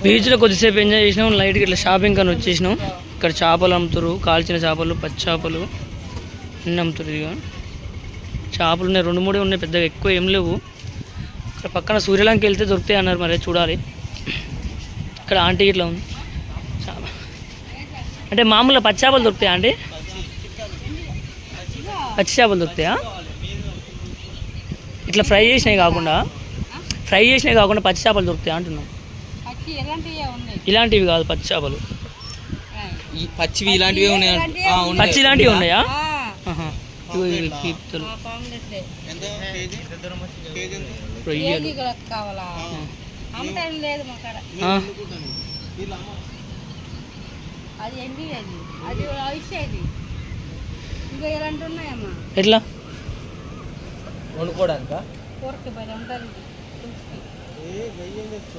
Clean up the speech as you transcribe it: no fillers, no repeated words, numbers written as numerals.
బీచ్లో కొద్దిసేపు ఎంజాయ్ చేసినాం, లైట్గా ఇట్లా షాపింగ్ కానీ వచ్చేసినాం. ఇక్కడ చేపలు అమ్ముతారు, కాల్చిన చేపలు, పచ్చి చేపలు అన్నీ అమ్ముతారు. ఇక చేపలు ఉన్నాయి, 2-3 ఉన్నాయి, పెద్దగా ఎక్కువ ఏం లేవు. ఇక్కడ పక్కన సూర్యలంకి వెళ్తే దొరుకుతాయి అన్నారు, మరి చూడాలి. ఇక్కడ ఆంటీ ఇట్లా ఉంది, అంటే మామూలుగా పచ్చి చేపలు దొరుకుతాయా ఆంటీ? పచ్చి చేపలు దొరుకుతాయా? ఇట్లా ఫ్రై చేసినవి కాకుండా పచ్చి చేపలు దొరుకుతాయి అంటున్నాం. ఇలాంటివి కాదు, పచ్చి చేపలు పచ్చివి ఇలాంటివి ఉన్నాయి. పచ్చి ఇలాంటివి ఉన్నాయా? ఎట్లా వండుకోవడానికా?